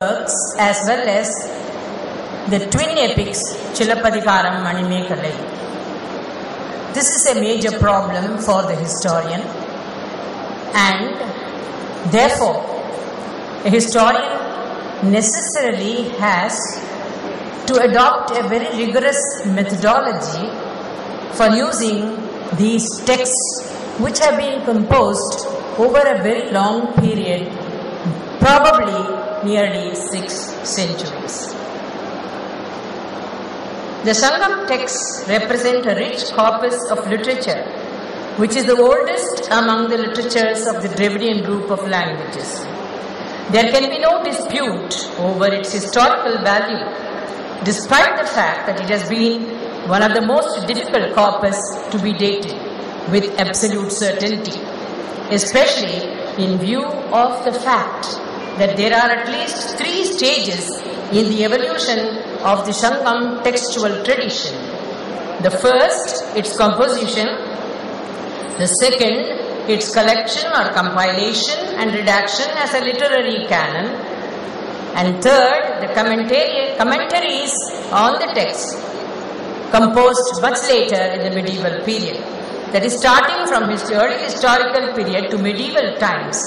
works as well as the twin epics Chilappatikaram Manimekalai. This is a major problem for the historian, and therefore a historian necessarily has to adopt a very rigorous methodology for using these texts which have been composed over a very long period, probably nearly 6 centuries. The Sangam texts represent a rich corpus of literature, which is the oldest among the literatures of the Dravidian group of languages. There can be no dispute over its historical value, despite the fact that it has been one of the most difficult corpus to be dated with absolute certainty, especially in view of the fact that there are at least 3 stages in the evolution of the Sangam textual tradition. The first, its composition; the second, its collection or compilation and redaction as a literary canon; and third, the commentaries on the text composed much later in the medieval period. That is, starting from early historical period to medieval times,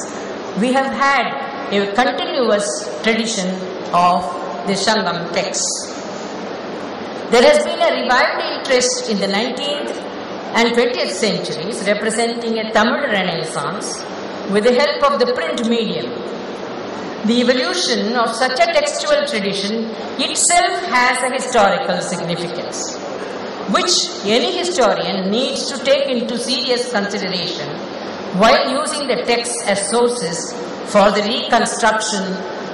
we have had a continuous tradition of the Sangam texts. There has been a revived interest in the 19th and 20th centuries representing a Tamil renaissance with the help of the print medium. The evolution of such a textual tradition itself has a historical significance, which any historian needs to take into serious consideration while using the texts as sources for the reconstruction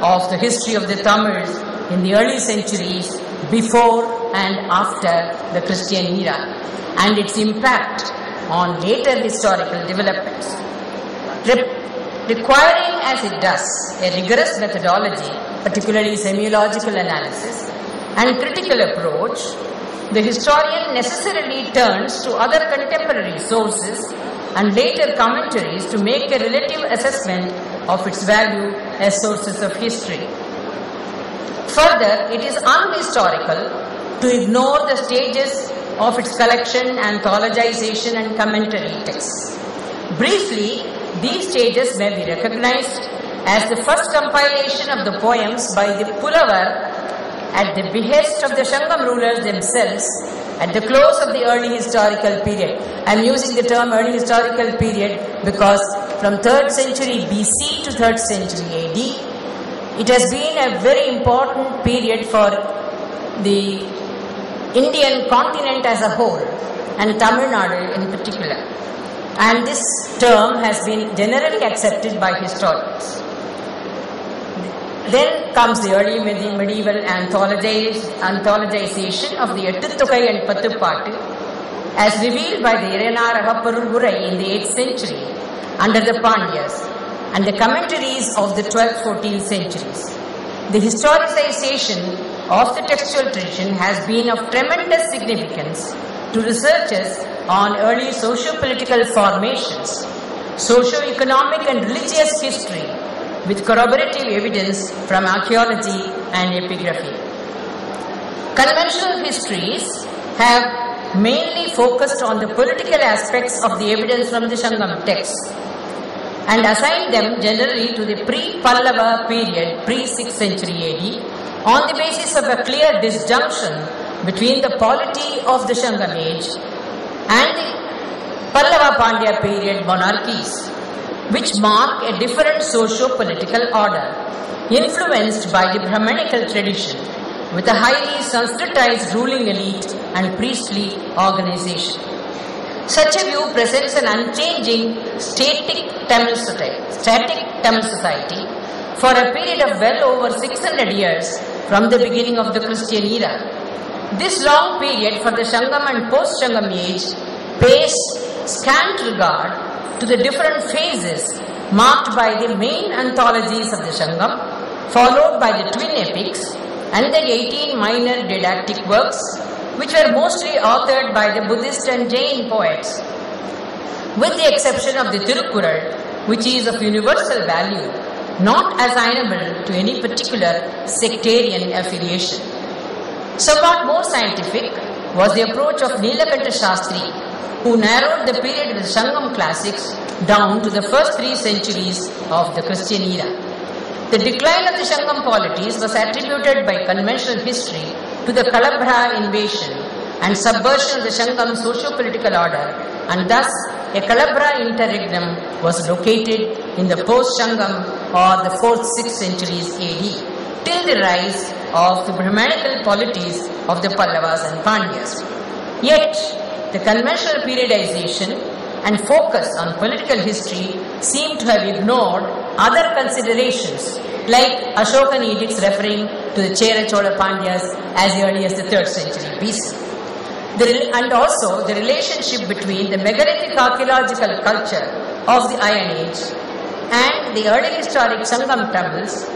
of the history of the Tamils in the early centuries before and after the Christian era, and its impact on later historical developments. Requiring as it does a rigorous methodology, particularly semiological analysis and critical approach, the historian necessarily turns to other contemporary sources and later commentaries to make a relative assessment of its value as sources of history. Further, it is unhistorical to ignore the stages of its collection, anthologization and commentary texts. Briefly, these stages may be recognized as the first compilation of the poems by the Pulavar at the behest of the Sangam rulers themselves at the close of the early historical period. I am using the term early historical period because from 3rd century BC to 3rd century AD, it has been a very important period for the Indian continent as a whole and Tamil Nadu in particular. And this term has been generally accepted by historians. Then comes the early medieval anthologization of the Ettuttokai and Pathupattu as revealed by the Iranar Agapparul in the 8th century under the Pandyas and the commentaries of the 12th, 14th centuries. The historicization of the textual tradition has been of tremendous significance to researchers on early socio-political formations, socio-economic and religious history, with corroborative evidence from archaeology and epigraphy. Conventional histories have mainly focused on the political aspects of the evidence from the Sangam texts and assigned them generally to the pre-Pallava period, pre-6th century AD, on the basis of a clear disjunction between the polity of the Sangam age and the Pallava Pandya period monarchies, which mark a different socio-political order, influenced by the Brahmanical tradition, with a highly Sanskritized ruling elite and priestly organization. Such a view presents an unchanging static Tamil society for a period of well over 600 years from the beginning of the Christian era. This long period for the Sangam and post-Sangam age pays scant regard to the different phases marked by the main anthologies of the Sangam, followed by the twin epics and the 18 minor didactic works, which were mostly authored by the Buddhist and Jain poets. With the exception of the Tirukkural, which is of universal value, not assignable to any particular sectarian affiliation. Somewhat more scientific was the approach of Nilakanta Shastri, who narrowed the period of the Sangam classics down to the first 3 centuries of the Christian era. The decline of the Sangam polities was attributed by conventional history to the Kalabhra invasion and subversion of the Sangam socio-political order, and thus a Kalabhra interregnum was located in the post-Sangam or the 4th-6th centuries AD, till the rise of the Brahmanical polities of the Pallavas and Pandyas. Yet, the conventional periodization and focus on political history seem to have ignored other considerations like Ashokan edicts referring to the Chera Chola Pandyas as early as the 3rd century BC. And also the relationship between the megalithic archaeological culture of the Iron Age and the early historic Sangam Tamils.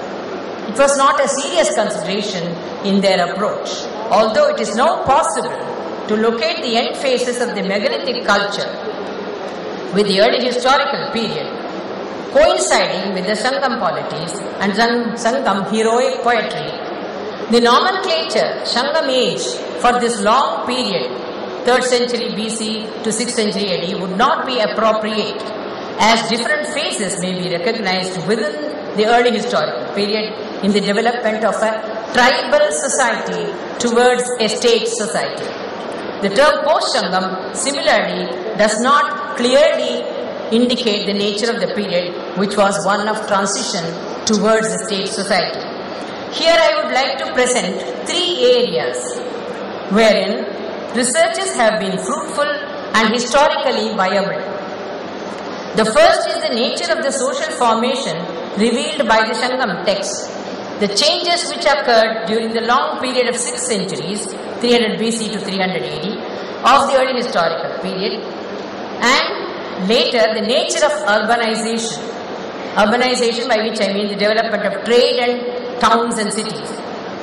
It was not a serious consideration in their approach, although it is now possible to locate the end phases of the megalithic culture with the early historical period, coinciding with the Sangam polities and Sangam heroic poetry. The nomenclature Sangam age for this long period, 3rd century BC to 6th century AD, would not be appropriate, as different phases may be recognized within the early historical period in the development of a tribal society towards a state society. The term post-Sangam similarly does not clearly indicate the nature of the period, which was one of transition towards a state society. Here I would like to present 3 areas wherein researches have been fruitful and historically viable. The first is the nature of the social formation revealed by the Sangam texts, the changes which occurred during the long period of 6 centuries, 300 BC to 300 AD, of the early historical period, and later the nature of urbanization. Urbanization, by which I mean the development of trade and towns and cities.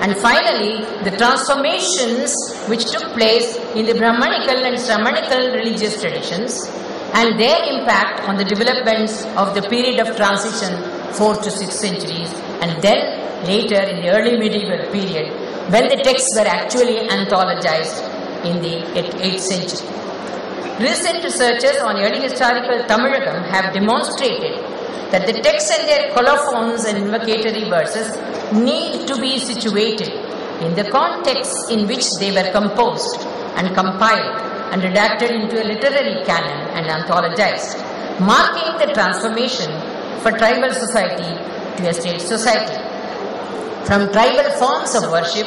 And finally, the transformations which took place in the Brahmanical and Shramanical religious traditions and their impact on the developments of the period of transition 4th to 6th centuries, and then later in the early medieval period when the texts were actually anthologized in the 8th century. Recent researchers on early historical Tamilagam have demonstrated that the texts and their colophons and invocatory verses need to be situated in the context in which they were composed and compiled and redacted into a literary canon and anthologized, marking the transformation for tribal society to a state society. From tribal forms of worship,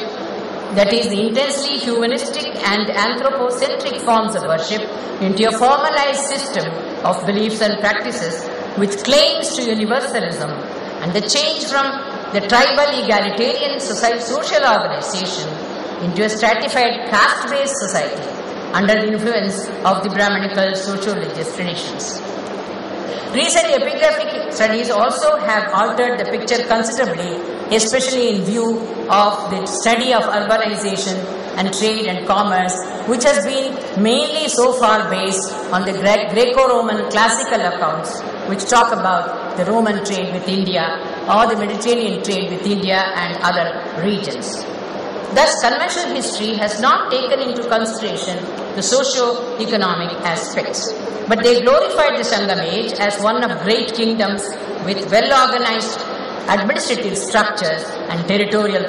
that is the intensely humanistic and anthropocentric forms of worship, into a formalized system of beliefs and practices which claims to universalism, and the change from the tribal egalitarian social organization into a stratified caste-based society under the influence of the Brahmanical socio-religious traditions. Recent epigraphic studies also have altered the picture considerably, especially in view of the study of urbanization and trade and commerce, which has been mainly so far based on the Greco-Roman classical accounts, which talk about the Roman trade with India or the Mediterranean trade with India and other regions. Thus, conventional history has not taken into consideration the socio-economic aspects, but they glorified the Sangam age as one of great kingdoms with well-organized administrative structures and territorial